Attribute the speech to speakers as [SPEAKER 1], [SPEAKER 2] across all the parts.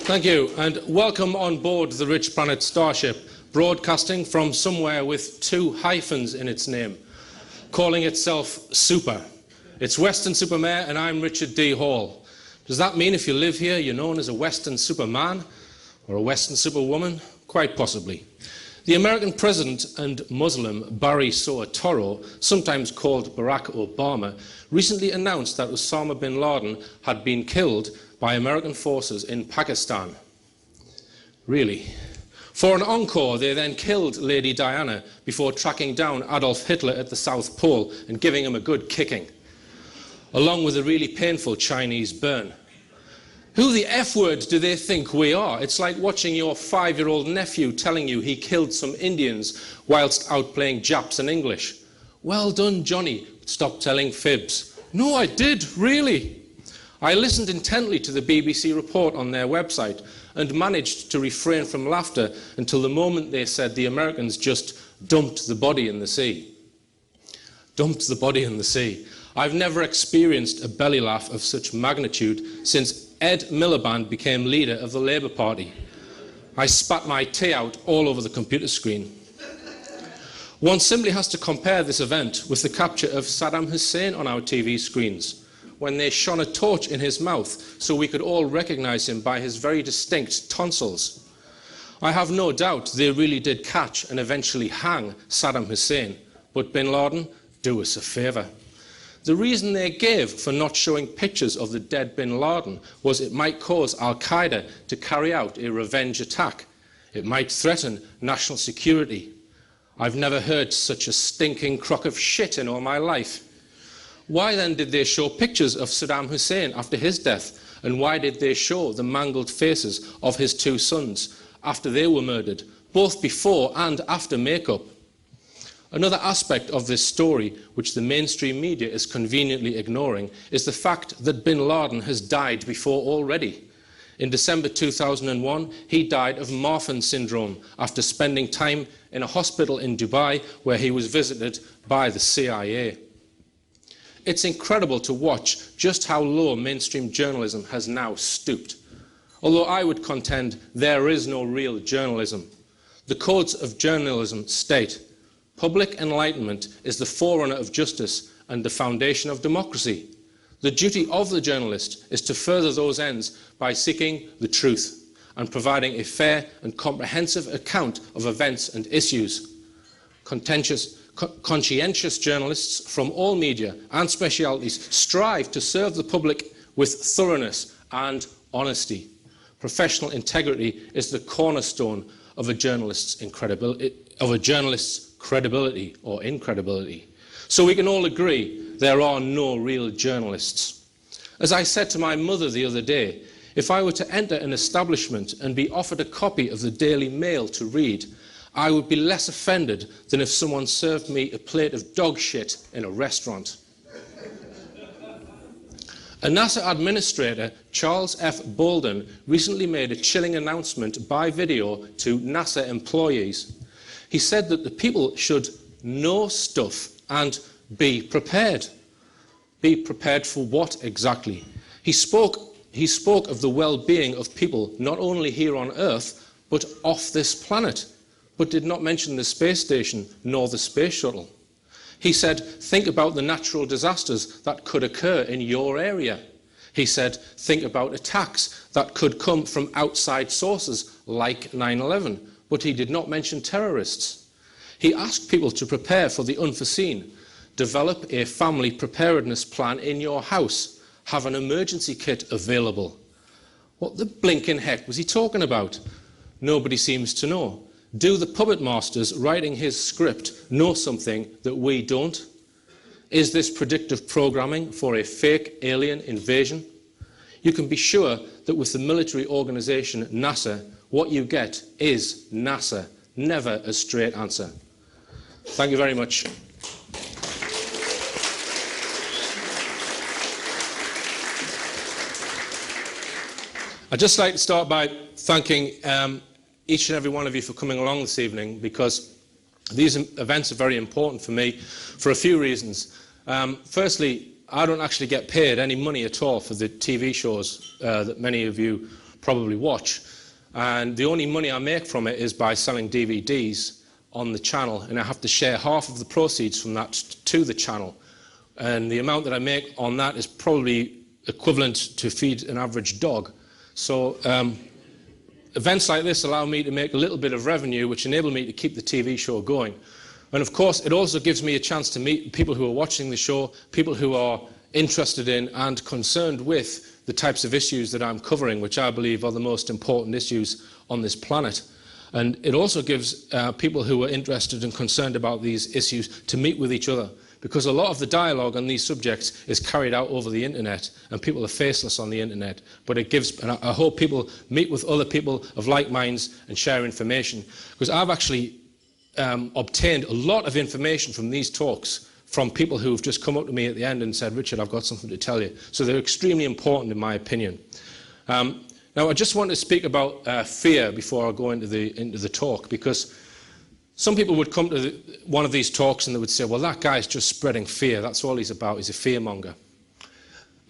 [SPEAKER 1] Thank you, and welcome on board the Richplanet starship, broadcasting from somewhere with 2 hyphens in its name, calling itself Super. It's Weston-Super-Mare, and I'm Richard D. Hall. Does that mean if you live here, you're known as a Weston-Superman or a Weston-Superwoman? Quite possibly. The American president and Muslim Barry Soa Toro, sometimes called Barack Obama, recently announced that Osama bin Laden had been killed by American forces in Pakistan. Really? For an encore, they then killed Lady Diana before tracking down Adolf Hitler at the South Pole and giving him a good kicking, along with a really painful Chinese burn. Who the F word do they think we are? It's like watching your 5-year-old nephew telling you he killed some Indians whilst out playing Japs and English. Well done, Johnny. Stop telling fibs. No, I did, really. I listened intently to the BBC report on their website and managed to refrain from laughter until the moment they said the Americans just dumped the body in the sea. Dumped the body in the sea. I've never experienced a belly laugh of such magnitude since Ed Miliband became leader of the Labour Party. I spat my tea out all over the computer screen. One simply has to compare this event with the capture of Saddam Hussein on our TV screens, when they shone a torch in his mouth so we could all recognise him by his very distinct tonsils. I have no doubt they really did catch and eventually hang Saddam Hussein, but bin Laden, do us a favour. The reason they gave for not showing pictures of the dead bin Laden was it might cause Al-Qaeda to carry out a revenge attack. It might threaten national security. I've never heard such a stinking crock of shit in all my life. Why then did they show pictures of Saddam Hussein after his death? And why did they show the mangled faces of his 2 sons after they were murdered, both before and after makeup? Another aspect of this story, which the mainstream media is conveniently ignoring, is the fact that bin Laden has died before already. In December 2001, he died of Marfan syndrome after spending time in a hospital in Dubai where he was visited by the CIA. It's incredible to watch just how low mainstream journalism has now stooped. Although I would contend there is no real journalism. The codes of journalism state, public enlightenment is the forerunner of justice and the foundation of democracy. The duty of the journalist is to further those ends by seeking the truth and providing a fair and comprehensive account of events and issues. Conscientious journalists from all media and specialities strive to serve the public with thoroughness and honesty. Professional integrity is the cornerstone of a journalist's credibility or incredibility. So we can all agree there are no real journalists. As I said to my mother the other day, if I were to enter an establishment and be offered a copy of the Daily Mail to read, I would be less offended than if someone served me a plate of dog shit in a restaurant. A NASA administrator, Charles F. Bolden, recently made a chilling announcement by video to NASA employees. He said that the people should know stuff and be prepared. Be prepared for what exactly? He spoke of the well-being of people not only here on Earth, but off this planet, but did not mention the space station nor the space shuttle. He said, think about the natural disasters that could occur in your area. He said, think about attacks that could come from outside sources like 9/11, but he did not mention terrorists. He asked people to prepare for the unforeseen. Develop a family preparedness plan in your house. Have an emergency kit available. What the blinking heck was he talking about? Nobody seems to know. Do the puppet masters writing his script know something that we don't? Is this predictive programming for a fake alien invasion? You can be sure that with the military organization NASA, what you get is NASA, never a straight answer. Thank you very much. I'd just like to start by thanking each and every one of you for coming along this evening, because these events are very important for me for a few reasons. Firstly, I don't actually get paid any money at all for the TV shows that many of you probably watch. And the only money I make from it is by selling DVDs on the channel, and I have to share half of the proceeds from that to the channel. And the amount that I make on that is probably equivalent to feed an average dog. So events like this allow me to make a little bit of revenue, which enable me to keep the TV show going. And of course, it also gives me a chance to meet people who are watching the show, people who are interested in and concerned with the types of issues that I'm covering, which I believe are the most important issues on this planet. And it also gives people who are interested and concerned about these issues to meet with each other, because a lot of the dialogue on these subjects is carried out over the internet, and people are faceless on the internet. But it gives, and I hope people meet with other people of like minds and share information, because I've actually obtained a lot of information from these talks from people who've just come up to me at the end and said, Richard, I've got something to tell you. So they're extremely important in my opinion. Now I just want to speak about fear before I go into the talk, because some people would come to one of these talks and they would say, well, that guy's just spreading fear. That's all he's about. He's a fearmonger.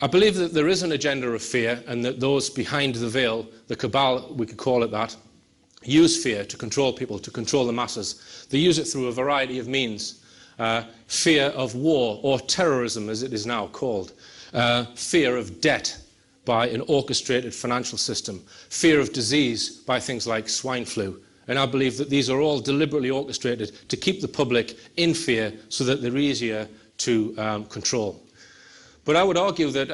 [SPEAKER 1] I believe that there is an agenda of fear, and that those behind the veil, the cabal, we could call it that, use fear to control people, to control the masses. They use it through a variety of means. Fear of war, or terrorism as it is now called. Fear of debt by an orchestrated financial system. Fear of disease by things like swine flu. And I believe that these are all deliberately orchestrated to keep the public in fear so that they're easier to control. But I would argue that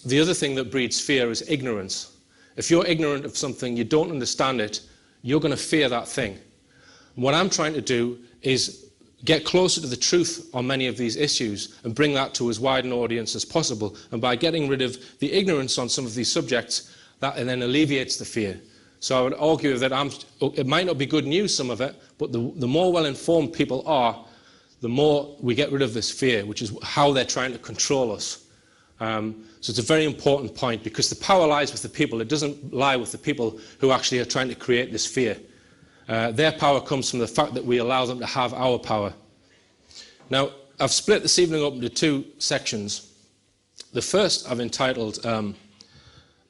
[SPEAKER 1] the other thing that breeds fear is ignorance. If you're ignorant of something, you don't understand it, you're going to fear that thing. What I'm trying to do is get closer to the truth on many of these issues and bring that to as wide an audience as possible. And by getting rid of the ignorance on some of these subjects, that then alleviates the fear. So I would argue that it might not be good news, some of it, but the more well-informed people are, the more we get rid of this fear, which is how they're trying to control us. So it's a very important point, because the power lies with the people. It doesn't lie with the people who actually are trying to create this fear. Their power comes from the fact that we allow them to have our power. Now, I've split this evening up into two sections. The first I've entitled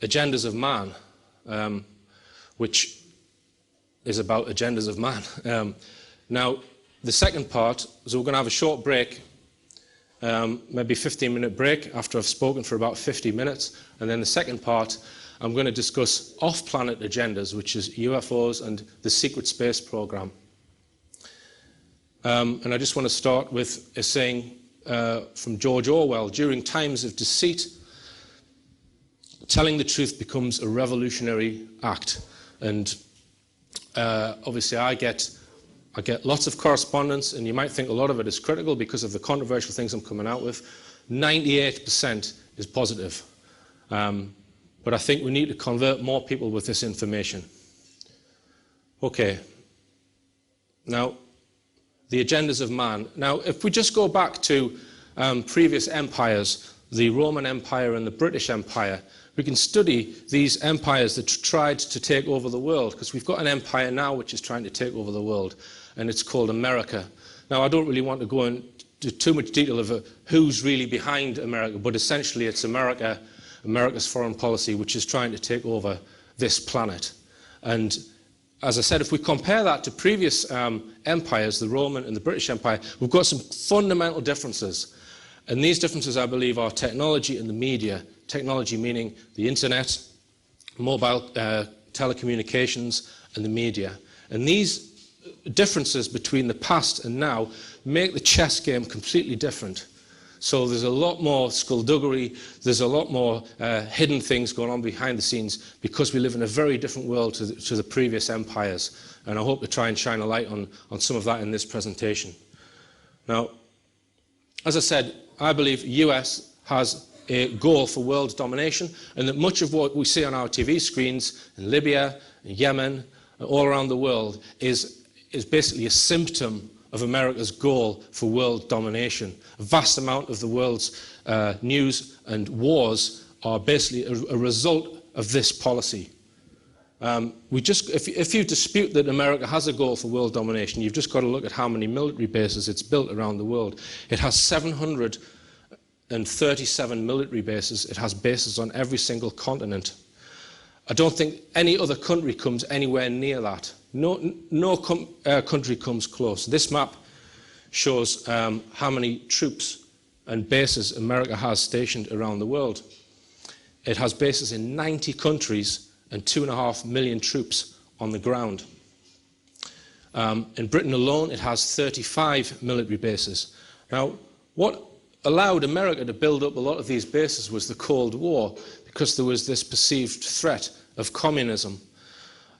[SPEAKER 1] Agendas of Man, which is about agendas of man. Now, the second part, so we're going to have a short break, maybe a 15-minute break after I've spoken for about 50 minutes. And then the second part, I'm going to discuss off-planet agendas, which is UFOs and the secret space program. And I just want to start with a saying from George Orwell: during times of deceit, telling the truth becomes a revolutionary act. And obviously I get lots of correspondence, and you might think a lot of it is critical because of the controversial things I'm coming out with. 98% is positive. But I think we need to convert more people with this information. Okay. Now, the agendas of man. Now, if we just go back to previous empires, the Roman Empire and the British Empire, we can study these empires that tried to take over the world, because we've got an empire now which is trying to take over the world, and it's called America. Now, I don't really want to go into too much detail of who's really behind America, but essentially it's America's foreign policy, which is trying to take over this planet. And as I said, if we compare that to previous empires, the Roman and the British Empire, we've got some fundamental differences. And these differences, I believe, are technology and the media. Technology meaning the internet, mobile telecommunications, and the media. And these differences between the past and now make the chess game completely different. So there's a lot more skullduggery, there's a lot more hidden things going on behind the scenes because we live in a very different world to the previous empires. And I hope to try and shine a light on some of that in this presentation. Now, as I said, I believe the US has a goal for world domination, and that much of what we see on our TV screens in Libya, in Yemen, all around the world is basically a symptom of America's goal for world domination. A vast amount of the world's news and wars are basically a result of this policy. If you dispute that America has a goal for world domination, you've just got to look at how many military bases it's built around the world. It has 737 military bases. It has bases on every single continent. I don't think any other country comes anywhere near that. No country comes close. This map shows how many troops and bases America has stationed around the world. It has bases in 90 countries and 2.5 million troops on the ground. In Britain alone, it has 35 military bases. Now, what allowed America to build up a lot of these bases was the Cold War, because there was this perceived threat of communism.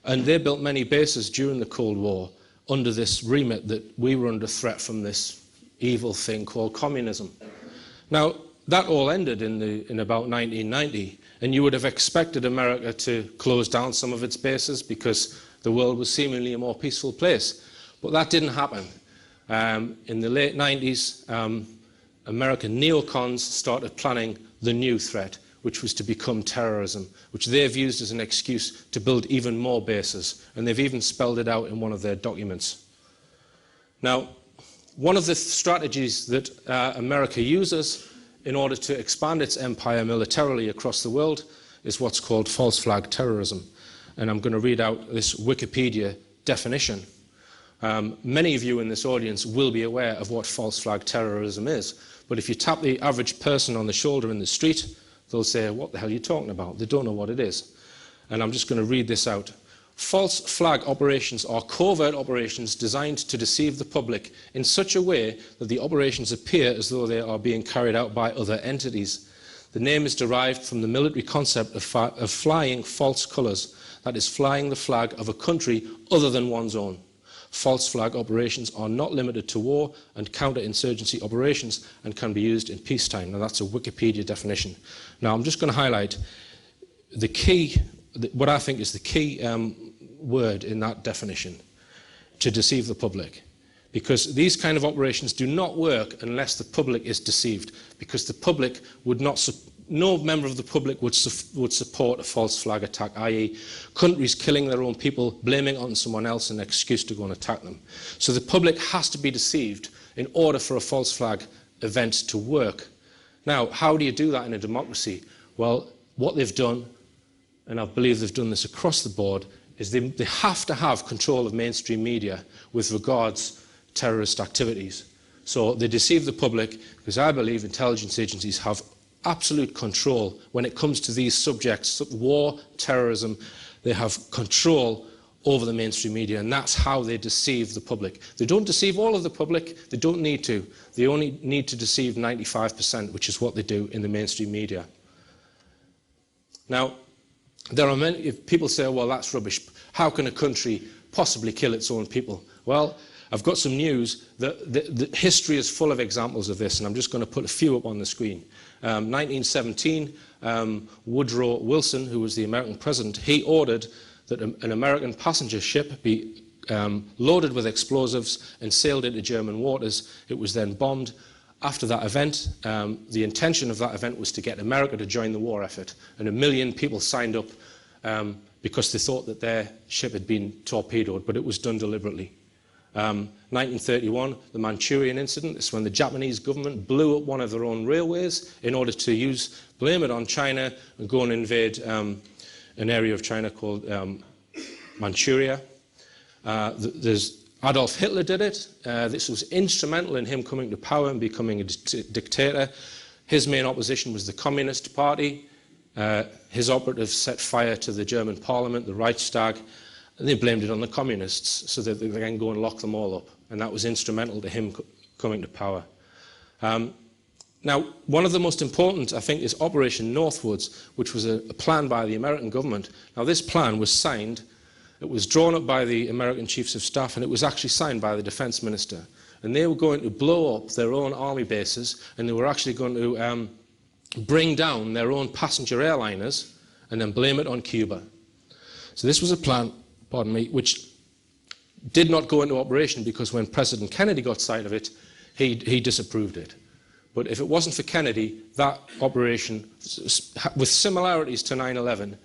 [SPEAKER 1] And they built many bases during the Cold War under this remit that we were under threat from this evil thing called communism. Now, that all ended in about 1990, and you would have expected America to close down some of its bases because the world was seemingly a more peaceful place. But that didn't happen. In the late 90s, American neocons started planning the new threat, which was to become terrorism, which they've used as an excuse to build even more bases, and they've even spelled it out in one of their documents. Now, one of the strategies that America uses in order to expand its empire militarily across the world is what's called false flag terrorism. And I'm going to read out this Wikipedia definition. Many of you in this audience will be aware of what false flag terrorism is, but if you tap the average person on the shoulder in the street, they'll say, "What the hell are you talking about?" They don't know what it is. And I'm just going to read this out. False flag operations are covert operations designed to deceive the public in such a way that the operations appear as though they are being carried out by other entities. The name is derived from the military concept of flying false colours, that is, flying the flag of a country other than one's own. False flag operations are not limited to war and counterinsurgency operations and can be used in peacetime. Now, that's a Wikipedia definition. Now, I'm just going to highlight the key, what I think is the key word in that definition: to deceive the public. Because these kind of operations do not work unless the public is deceived, because the public would not, no member of the public would support a false flag attack, i.e. countries killing their own people, blaming it on someone else, an excuse to go and attack them. So the public has to be deceived in order for a false flag event to work. Now, how do you do that in a democracy? Well, what they've done, and I believe they've done this across the board, is they have to have control of mainstream media with regards to terrorist activities. So they deceive the public because I believe intelligence agencies have absolute control when it comes to these subjects: war, terrorism. They have control over the mainstream media, and that's how they deceive the public. They don't deceive all of the public. They don't need to. They only need to deceive 95%, which is what they do in the mainstream media. Now, there are many, if people say, well, that's rubbish. How can a country possibly kill its own people? Well, I've got some news. The history is full of examples of this, and I'm just going to put a few up on the screen. 1917, Woodrow Wilson, who was the American president, he ordered that an American passenger ship be loaded with explosives and sailed into German waters. It was then bombed. After that event, the intention of that event was to get America to join the war effort, and 1 million people signed up because they thought that their ship had been torpedoed, but it was done deliberately. 1931, the Manchurian incident. This is when the Japanese government blew up one of their own railways in order to blame it on China and go and invade an area of China called Manchuria. Adolf Hitler did it. This was instrumental in him coming to power and becoming a dictator. His main opposition was the Communist Party. His operatives set fire to the German parliament, the Reichstag, and they blamed it on the communists so that they could then go and lock them all up. And that was instrumental to him coming to power. Now, one of the most important, I think, is Operation Northwoods, which was a plan by the American government. Now, this plan was signed, it was drawn up by the American Chiefs of Staff, and it was actually signed by the Defense Minister. And they were going to blow up their own army bases, and they were actually going to bring down their own passenger airliners and then blame it on Cuba. So this was a plan, pardon me, which did not go into operation because when President Kennedy got sight of it, he disapproved it. But if it wasn't for Kennedy, that operation, with similarities to 9/11,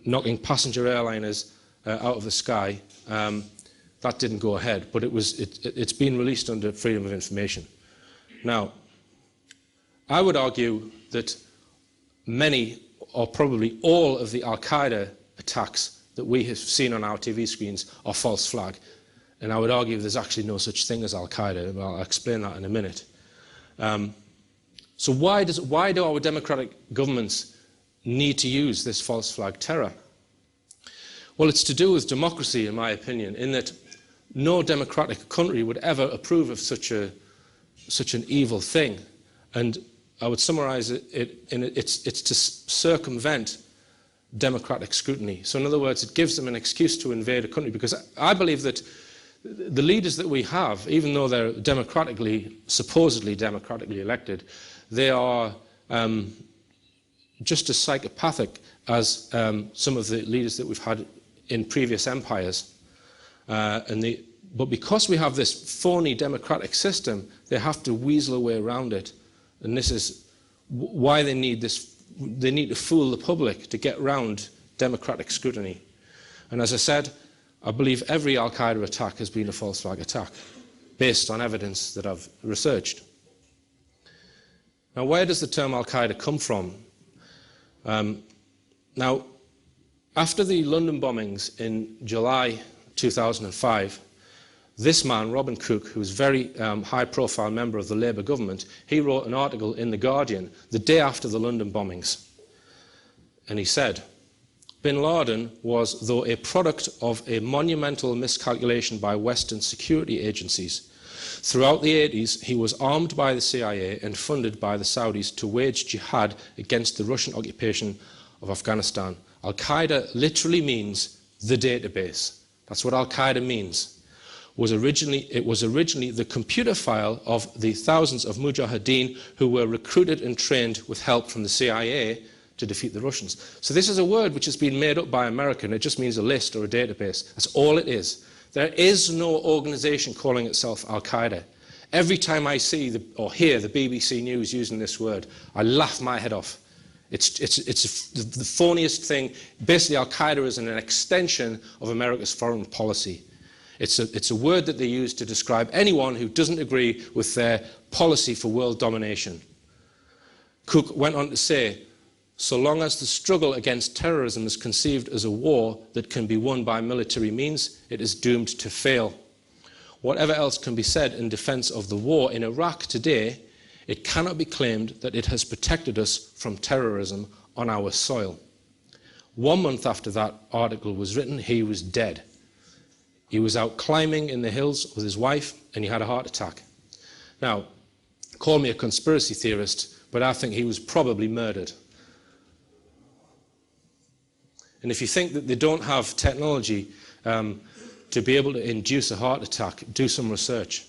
[SPEAKER 1] knocking passenger airliners out of the sky, that didn't go ahead. But it's been released under Freedom of Information. Now, I would argue that many, or probably all, of the Al-Qaeda attacks that we have seen on our TV screens are false flag. And I would argue there's actually no such thing as Al-Qaeda. I'll explain that in a minute. So why do our democratic governments need to use this false flag terror? Well, it's to do with democracy, in my opinion, in that no democratic country would ever approve of such an evil thing. And I would summarize it's to circumvent democratic scrutiny. So in other words, it gives them an excuse to invade a country, because I believe that the leaders that we have, even though they're supposedly democratically elected, they are just as psychopathic as some of the leaders that we've had in previous empires. But because we have this phony democratic system, they have to weasel a way around it. And this is why they need this. They need to fool the public to get round democratic scrutiny. And as I said, I believe every Al-Qaeda attack has been a false flag attack, based on evidence that I've researched. Now, where does the term Al-Qaeda come from? Now, after the London bombings in July 2005, this man, Robin Cook, who was a very high-profile member of the Labour government, he wrote an article in The Guardian the day after the London bombings. And he said, Bin Laden was, though a product of a monumental miscalculation by Western security agencies. Throughout the 80s, he was armed by the CIA and funded by the Saudis to wage jihad against the Russian occupation of Afghanistan. Al-Qaeda literally means the database. That's what Al-Qaeda means. It was originally the computer file of the thousands of mujahideen who were recruited and trained with help from the CIA to defeat the Russians. So this is a word which has been made up by America, and it just means a list or a database. That's all it is. There is no organization calling itself Al-Qaeda. Every time I see or hear the BBC News using this word, I laugh my head off. It's the phoniest thing. Basically, Al-Qaeda is an extension of America's foreign policy. It's a word that they use to describe anyone who doesn't agree with their policy for world domination. Cook went on to say, so long as the struggle against terrorism is conceived as a war that can be won by military means, it is doomed to fail. Whatever else can be said in defense of the war in Iraq today, it cannot be claimed that it has protected us from terrorism on our soil. 1 month after that article was written, he was dead. He was out climbing in the hills with his wife, and he had a heart attack. Now, call me a conspiracy theorist, but I think he was probably murdered. And if you think that they don't have technology to be able to induce a heart attack, do some research.